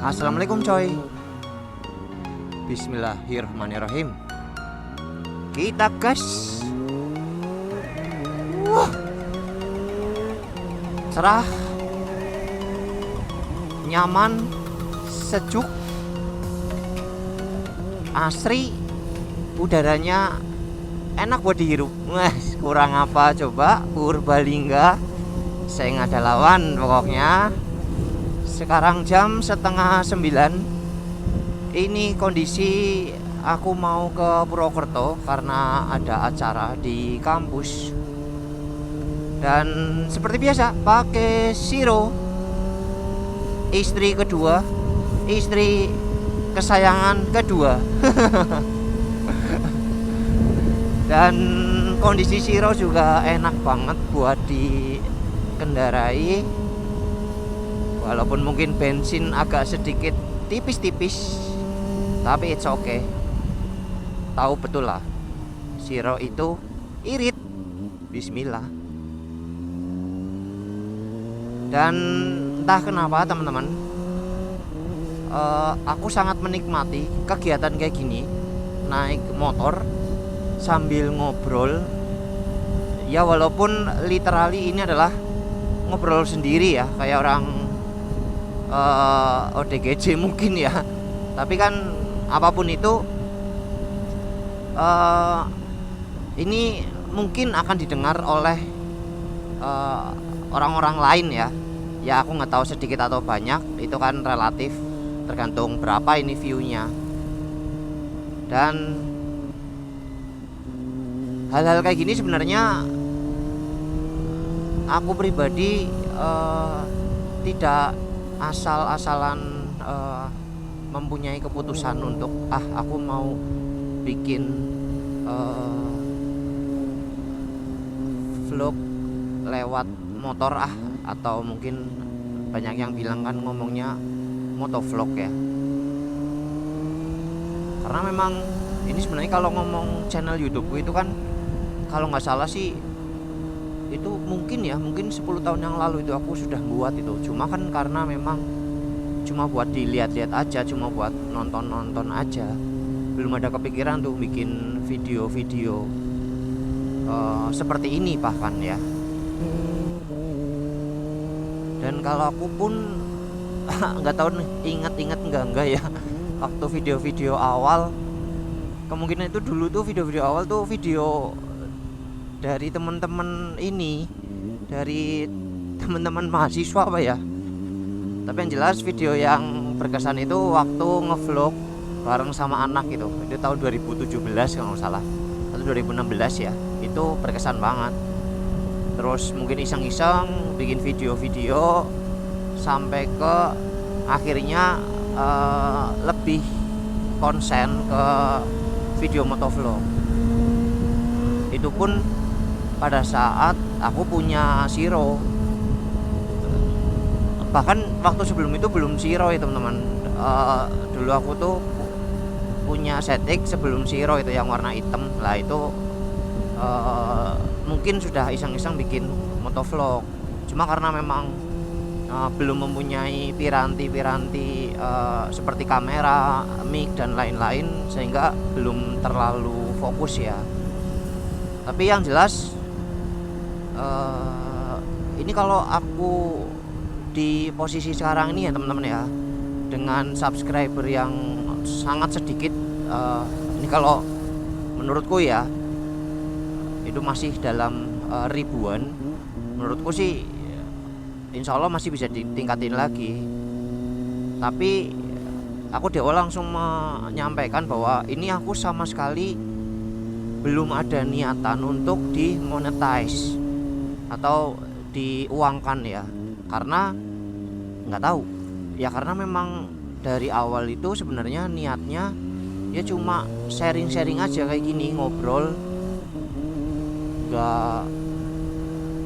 Assalamualaikum coy. Bismillahirrahmanirrahim. Kita gas. Cerah, nyaman, sejuk, asri, udaranya enak buat dihirup. Kurang apa coba Purbalingga? Saya nggak ada lawan pokoknya. Sekarang jam 8:30. Ini kondisi aku mau ke Purwokerto karena ada acara di kampus. Dan seperti biasa pakai Shiro, istri kedua, istri kesayangan kedua. Dan kondisi Shiro juga enak banget buat dikendarai. Walaupun mungkin bensin agak sedikit tipis-tipis, tapi it's okay. Tahu betul lah, Shiro itu irit. Bismillah. Dan entah kenapa teman-teman, aku sangat menikmati kegiatan kayak gini, naik motor sambil ngobrol. Ya walaupun literally ini adalah ngobrol sendiri ya, kayak orang ODGJ mungkin ya. Tapi kan apapun itu, ini mungkin akan didengar oleh orang-orang lain ya. Ya aku nggak tahu sedikit atau banyak, itu kan relatif, tergantung berapa ini view-nya. Dan hal-hal kayak gini sebenarnya aku pribadi tidak asal-asalan mempunyai keputusan untuk aku mau bikin vlog lewat motor atau mungkin banyak yang bilang kan ngomongnya motovlog ya. Karena memang ini sebenarnya kalau ngomong channel YouTube itu kan, kalau nggak salah sih itu mungkin 10 tahun yang lalu itu aku sudah buat itu. Cuma kan karena memang cuma buat dilihat-lihat aja, cuma buat nonton-nonton aja, belum ada kepikiran tuh bikin video-video seperti ini bahkan ya. Dan kalau aku pun nggak tahu nih, ingat enggak ya, waktu video-video awal, kemungkinan itu dulu tuh video-video awal tuh video dari teman-teman ini, dari teman-teman mahasiswa apa ya. Tapi yang jelas video yang berkesan itu waktu ngevlog bareng sama anak itu tahun 2017 kalau nggak salah, atau 2016 ya. Itu berkesan banget. Terus mungkin iseng-iseng bikin video-video sampai ke akhirnya lebih konsen ke video motovlog. Itu pun pada saat aku punya Shiro. Bahkan waktu sebelum itu belum Shiro ya teman-teman. Dulu aku tuh punya ZX sebelum Shiro itu yang warna hitam lah. Itu mungkin sudah iseng-iseng bikin motovlog. Cuma karena memang belum mempunyai piranti-piranti seperti kamera, mic dan lain-lain, sehingga belum terlalu fokus ya. Tapi yang jelas ini kalau aku di posisi sekarang ini ya teman-teman ya, dengan subscriber yang sangat sedikit, ini kalau menurutku ya itu masih dalam ribuan. Menurutku sih insya Allah masih bisa ditingkatin lagi. Tapi aku di awal langsung menyampaikan bahwa ini aku sama sekali belum ada niatan untuk dimonetize atau diuangkan ya. Karena nggak tahu ya, karena memang dari awal itu sebenarnya niatnya ya cuma sharing-sharing aja kayak gini, ngobrol,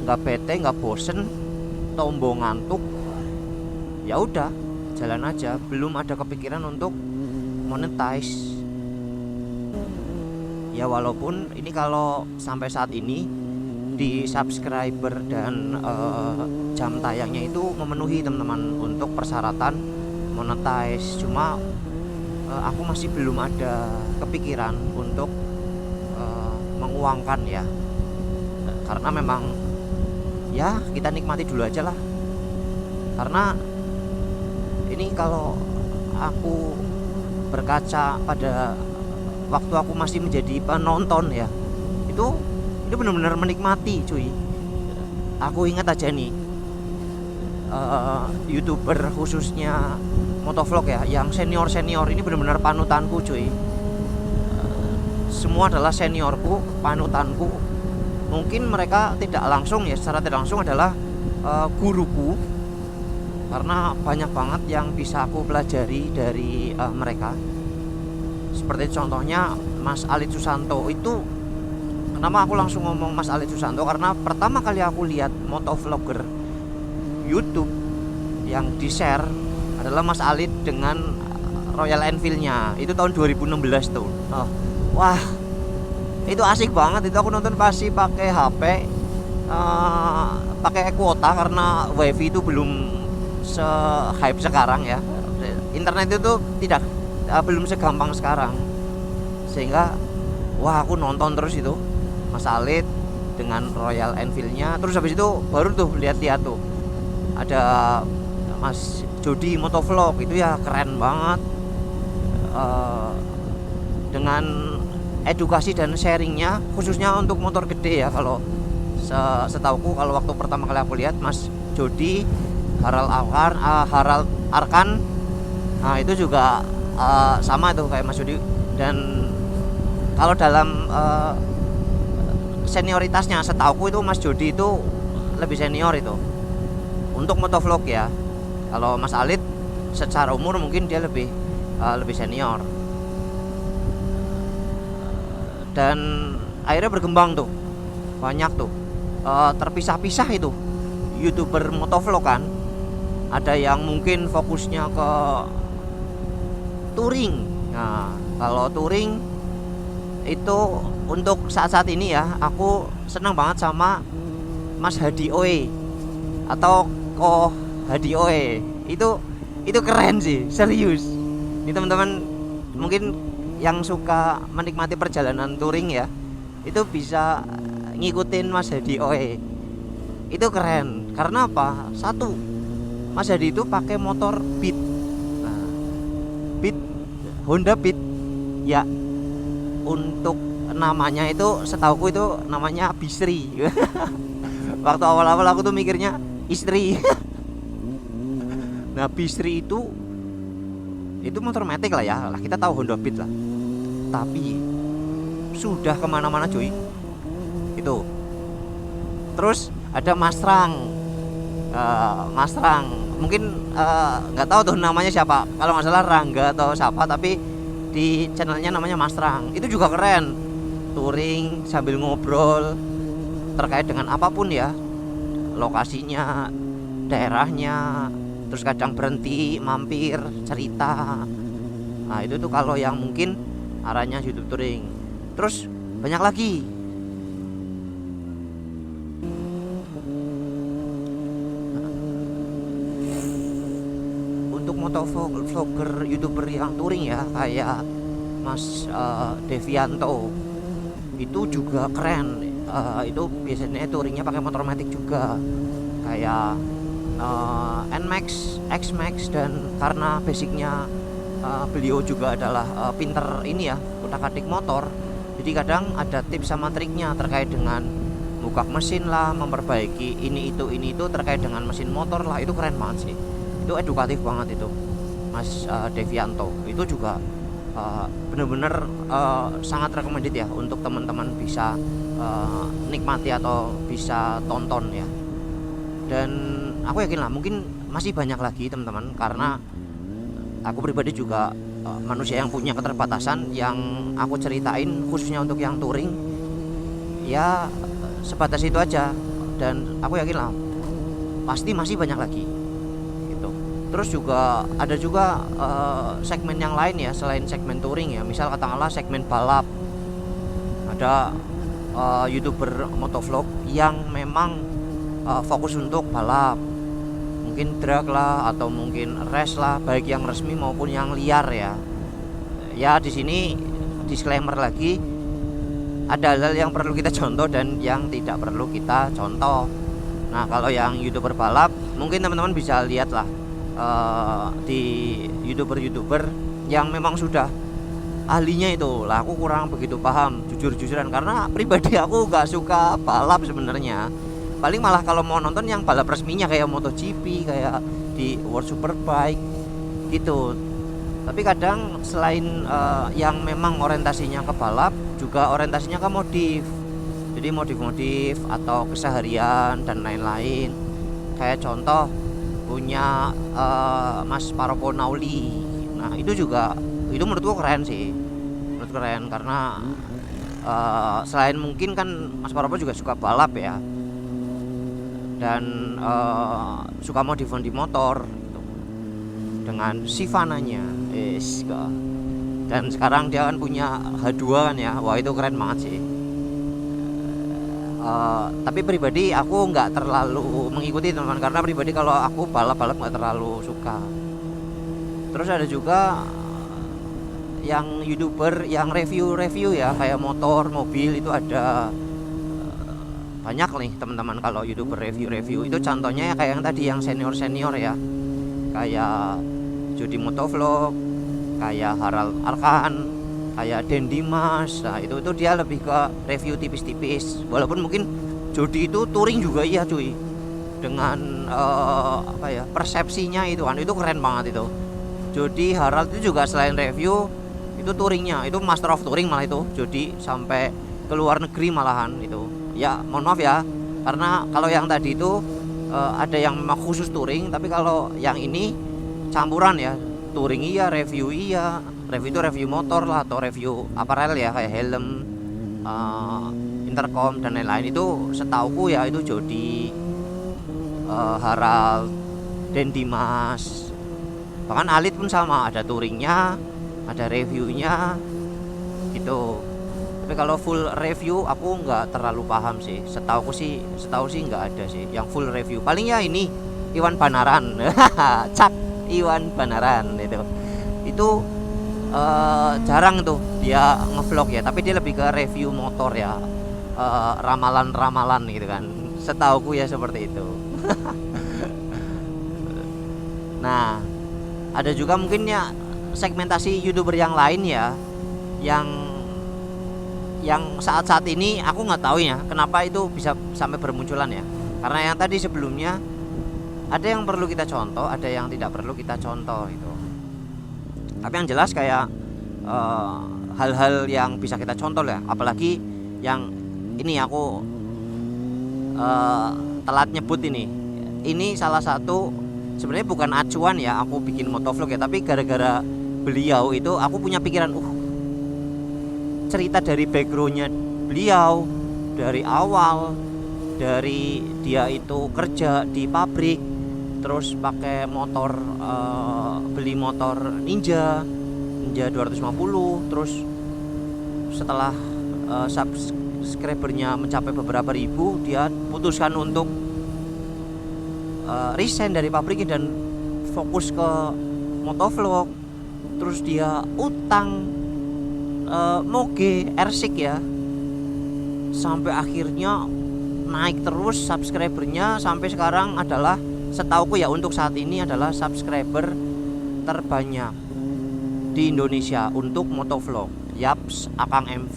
nggak bete, nggak bosen, tombo ngantuk, ya udah jalan aja. Belum ada kepikiran untuk monetize ya. Walaupun ini kalau sampai saat ini di subscriber dan jam tayangnya itu memenuhi teman-teman untuk persyaratan monetize. Cuma aku masih belum ada kepikiran untuk menguangkan ya, karena memang ya kita nikmati dulu aja lah. Karena ini kalau aku berkaca pada waktu aku masih menjadi penonton ya, itu benar-benar menikmati cuy. Aku ingat aja nih, YouTuber khususnya motovlog ya, yang senior ini benar-benar panutanku cuy. Semua adalah seniorku, panutanku. Mungkin mereka tidak langsung ya, secara tidak langsung adalah guruku, karena banyak banget yang bisa aku pelajari dari mereka. Seperti contohnya Mas Alit Susanto. Itu kenapa aku langsung ngomong Mas Alit Susanto, karena pertama kali aku lihat motovlogger YouTube yang di-share adalah Mas Alit dengan Royal Enfield-nya. Itu tahun 2016 tuh. Wah, itu asik banget. Itu aku nonton pasti pakai HP, pakai kuota karena WiFi itu belum se-hype sekarang ya. Internet itu tidak belum segampang sekarang. Sehingga wah, aku nonton terus itu Mas Alit dengan Royal Enfield-nya. Terus habis itu baru tuh lihat-lihat tuh ada Mas Jody motovlog. Itu ya keren banget, dengan edukasi dan sharingnya khususnya untuk motor gede ya. Kalau setauku, kalau waktu pertama kali aku lihat Mas Jody, Harald Arkan, nah itu juga sama tuh kayak Mas Jody. Dan kalau dalam senioritasnya, setauku itu Mas Jody itu lebih senior itu untuk motovlog ya. Kalau Mas Alit secara umur mungkin dia lebih senior. Dan akhirnya berkembang tuh, banyak tuh terpisah-pisah itu YouTuber motovlog kan. Ada yang mungkin fokusnya ke touring. Nah, kalau touring itu untuk saat-saat ini ya, aku senang banget sama Mas Hadi Oe atau Ko Hadi Oe. Itu keren sih, serius. Ini teman-teman mungkin yang suka menikmati perjalanan touring ya, itu bisa ngikutin Mas Hadi Oe. Itu keren. Karena apa? Satu, Mas Hadi itu pakai motor Beat. Nah, Beat, Honda Beat. Ya, untuk namanya itu setauku itu namanya Bisri. Waktu awal-awal aku tuh mikirnya istri. Nah, Bisri itu motor matic lah ya. Kita tahu Honda Beat lah. Tapi sudah kemana-mana cuy. Itu. Terus ada Masrang. Mungkin nggak tahu tuh namanya siapa. Kalau nggak salah Rangga atau siapa. Tapi di channelnya namanya Masrang. Itu juga keren. Touring sambil ngobrol terkait dengan apapun ya, lokasinya, daerahnya. Terus kadang berhenti, mampir, cerita. Nah itu tuh kalau yang mungkin arahnya YouTube touring. Terus banyak lagi. Untuk motovlogger YouTuber yang touring ya, kayak Mas Devianto, itu juga keren. Itu biasanya touringnya pakai motor matic juga, kayak NMAX, XMAX. Dan karena basicnya beliau juga adalah pinter ini ya, utak-atik motor, jadi kadang ada tips sama triknya terkait dengan buka mesin lah, memperbaiki ini itu terkait dengan mesin motor lah. Itu keren banget sih, itu edukatif banget itu Mas Devianto. Itu juga bener-bener sangat recommended ya untuk teman-teman bisa nikmati atau bisa tonton ya. Dan aku yakin lah mungkin masih banyak lagi teman-teman, karena aku pribadi juga manusia yang punya keterbatasan. Yang aku ceritain khususnya untuk yang touring ya sebatas itu aja. Dan aku yakin lah pasti masih banyak lagi gitu. Terus juga ada juga segmen yang lain ya selain segmen touring ya. Misal katakanlah segmen balap, ada YouTuber motovlog yang memang fokus untuk balap. mungkin drag lah atau mungkin race lah, baik yang resmi maupun yang liar ya. Ya di sini disclaimer lagi, ada hal yang perlu kita contoh dan yang tidak perlu kita contoh. Nah kalau yang YouTuber balap mungkin teman-teman bisa lihat lah di YouTuber yang memang sudah ahlinya itu lah. Aku kurang begitu paham jujur-jujuran, karena pribadi aku gak suka balap sebenarnya. Paling malah kalau mau nonton yang balap resminya kayak MotoGP, kayak di World Superbike gitu. Tapi kadang selain yang memang orientasinya ke balap, juga orientasinya ke modif. Jadi modif-modif atau keseharian dan lain-lain. Kayak contoh punya Mas Paropo Nauli. Nah itu juga, itu menurutku keren sih. Menurut keren karena selain mungkin kan Mas Paropo juga suka balap ya, dan suka modif di motor gitu, dengan Sivananya dan sekarang dia kan punya H2 kan ya. Wah itu keren banget sih. Tapi pribadi aku nggak terlalu mengikuti teman-teman, karena pribadi kalau aku balap-balap nggak terlalu suka. Terus ada juga yang YouTuber yang review ya, kayak motor, mobil, itu ada banyak nih teman-teman. Kalau YouTuber review itu contohnya ya kayak yang tadi, yang senior ya, kayak Jody Motovlog, kayak Harald Arkan, kayak Den Dimas. Nah itu dia lebih ke review tipis-tipis, walaupun mungkin Jody itu touring juga iya cuy, dengan persepsinya itu kan, itu keren banget itu. Jody, Harald itu juga selain review itu touringnya, itu master of touring malah itu Jody, sampai ke luar negeri malahan itu. Ya mohon maaf ya, karena kalau yang tadi itu ada yang memang khusus touring, tapi kalau yang ini campuran ya, touring iya, review iya. Review itu review motor lah, atau review apparel ya, kayak helm, intercom dan lain-lain. Itu setauku ya itu Jody, Harald, Den Dimas. Bahkan Alit pun sama, ada touringnya, ada reviewnya gitu. Tapi kalau full review aku nggak terlalu paham sih. Setahu sih nggak ada sih yang full review. Paling ya ini Iwan Banaran, Cak Iwan Banaran itu jarang tuh dia ngevlog ya, tapi dia lebih ke review motor ya, ramalan gitu kan. Setauku ya seperti itu. Nah ada juga mungkin ya segmentasi YouTuber yang lain ya, yang saat-saat ini aku nggak tahu ya kenapa itu bisa sampai bermunculan ya. Karena yang tadi sebelumnya ada yang perlu kita contoh, ada yang tidak perlu kita contoh itu. Tapi yang jelas kayak hal-hal yang bisa kita contoh ya, apalagi yang ini aku telat nyebut ini salah satu, sebenarnya bukan acuan ya aku bikin motovlog ya, tapi gara-gara beliau itu aku punya pikiran cerita dari backgroundnya beliau dari awal, dari dia itu kerja di pabrik, terus pakai motor, beli motor Ninja 250, terus setelah subscribernya mencapai beberapa ribu, dia putuskan untuk resign dari pabriknya dan fokus ke motovlog. Terus dia utang moge R6 ya, sampai akhirnya naik terus subscribernya, sampai sekarang adalah, setauku ya untuk saat ini adalah subscriber terbanyak di Indonesia untuk motovlog. Yaps, Akang MV.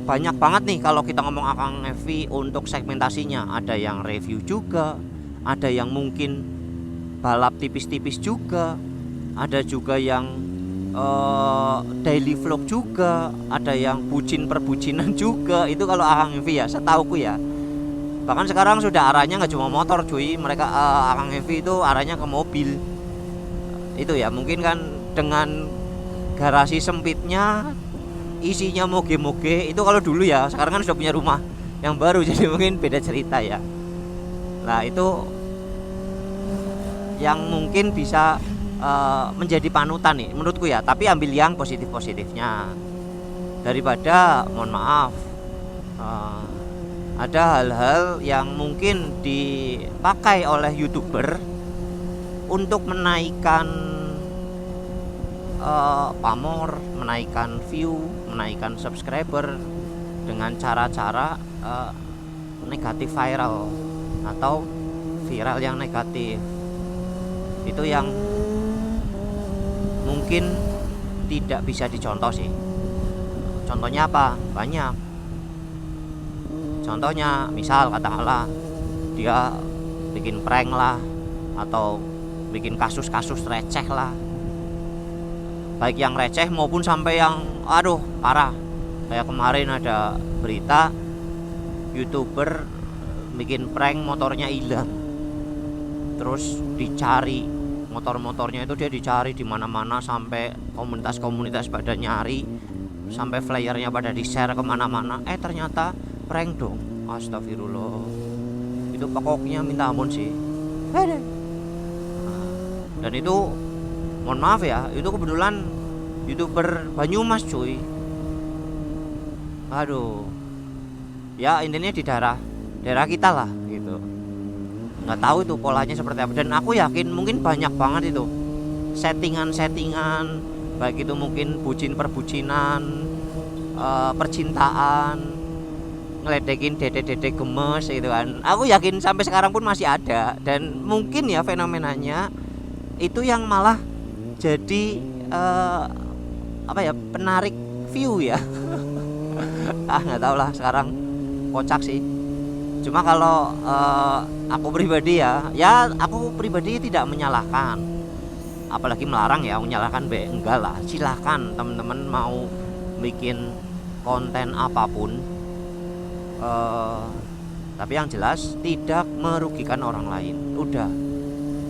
Banyak banget nih kalau kita ngomong Akang MV untuk segmentasinya. Ada yang review juga, ada yang mungkin balap tipis-tipis juga, ada juga yang daily vlog juga, ada yang perbucinan juga. Itu kalau Akang MV ya, setauku ya. Bahkan sekarang sudah arahnya nggak cuma motor cuy, mereka Akang MV itu arahnya ke mobil. Itu ya mungkin kan dengan garasi sempitnya, isinya moge-moge. Itu kalau dulu ya, sekarang kan sudah punya rumah yang baru, jadi mungkin beda cerita ya. Nah itu yang mungkin bisa menjadi panutan nih menurutku ya. Tapi ambil yang positif-positifnya, daripada mohon maaf ada hal-hal yang mungkin dipakai oleh YouTuber untuk menaikkan pamor, menaikkan view, menaikkan subscriber dengan cara-cara negatif viral atau viral yang negatif. Itu yang mungkin tidak bisa dicontoh sih. Contohnya apa? Banyak. Contohnya misal katakanlah dia bikin prank lah, atau bikin kasus-kasus receh lah, baik yang receh maupun sampai yang aduh parah. Kayak kemarin ada berita YouTuber bikin prank motornya hilang, terus dicari motor-motornya itu, dia dicari di mana-mana sampai komunitas-komunitas pada nyari, sampai flyernya pada di-share kemana-mana. Ternyata prank dong. Astagfirullah, itu pokoknya minta ampun sih. Dan itu mohon maaf ya, itu kebetulan YouTuber Banyumas cuy. Aduh, ya intinya di daerah kita lah gitu. Nggak tahu itu polanya seperti apa, dan aku yakin mungkin banyak banget itu settingan baik itu mungkin perbucinan, percintaan, ngeledekin dede gemes gitu kan. Aku yakin sampai sekarang pun masih ada, dan mungkin ya fenomenanya itu yang malah jadi penarik view ya. Nggak tahu lah, sekarang kocak sih. Cuma kalau aku pribadi aku pribadi tidak menyalahkan, apalagi melarang ya, menyalahkan enggak lah. Silahkan teman-teman mau bikin konten apapun, tapi yang jelas tidak merugikan orang lain. Udah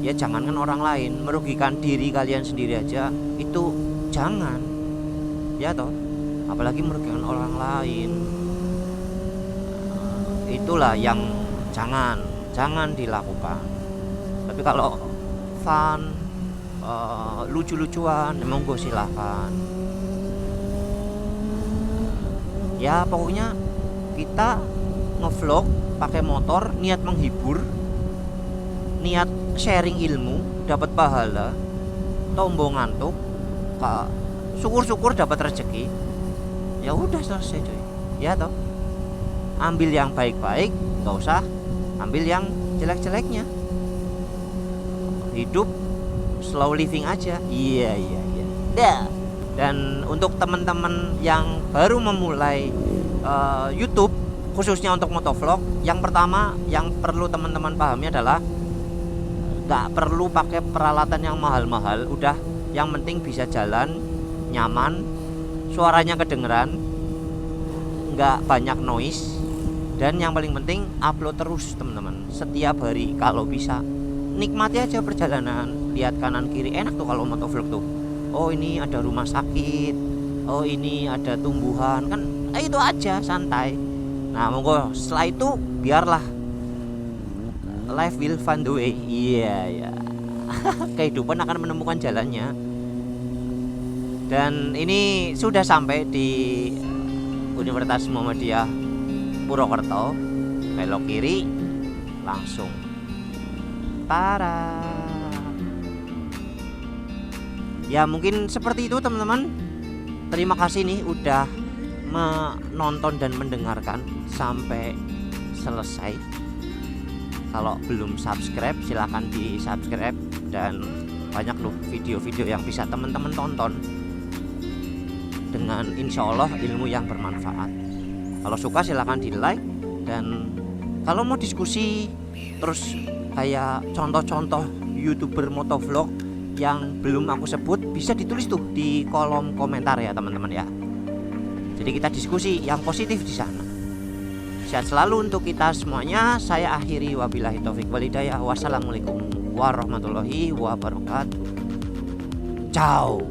ya, jangankan orang lain, merugikan diri kalian sendiri aja itu jangan ya toh, apalagi merugikan orang lain. Itulah yang jangan dilakukan. Tapi kalau fun, lucu-lucuan, monggo silahkan. Ya pokoknya kita ngevlog pakai motor, niat menghibur, niat sharing ilmu, dapat pahala, tombo ngantuk, syukur-syukur dapat rezeki. Ya udah selesai cuy. Ya toh, ambil yang baik-baik, nggak usah ambil yang jelek-jeleknya. Hidup slow living aja. Iya. Dan untuk teman-teman yang baru memulai YouTube, khususnya untuk motovlog, yang pertama yang perlu teman-teman pahami adalah nggak perlu pakai peralatan yang mahal-mahal. Udah, yang penting bisa jalan nyaman, suaranya kedengeran, nggak banyak noise, dan yang paling penting upload terus teman-teman, setiap hari kalau bisa. Nikmati aja perjalanan, lihat kanan kiri, enak tuh kalau motovlog tuh. Oh ini ada rumah sakit, oh ini ada tumbuhan, kan itu aja santai. Nah monggo, setelah itu biarlah life will find the way. Iya. Kehidupan akan menemukan jalannya. Dan ini sudah sampai di Universitas Muhammadiyah Purwokerto. Belok kiri langsung ya, mungkin seperti itu teman-teman. Terima kasih nih udah menonton dan mendengarkan sampai selesai. Kalau belum subscribe silahkan di subscribe, dan banyak loh video-video yang bisa teman-teman tonton dengan insya Allah ilmu yang bermanfaat. Kalau suka silahkan di like, dan kalau mau diskusi terus kayak contoh-contoh YouTuber motovlog yang belum aku sebut, bisa ditulis tuh di kolom komentar ya teman-teman ya. Jadi kita diskusi yang positif di sana. Sehat selalu untuk kita semuanya. Saya akhiri, wabillahi taufik wal hidayah. Wassalamualaikum warahmatullahi wabarakatuh. Ciao.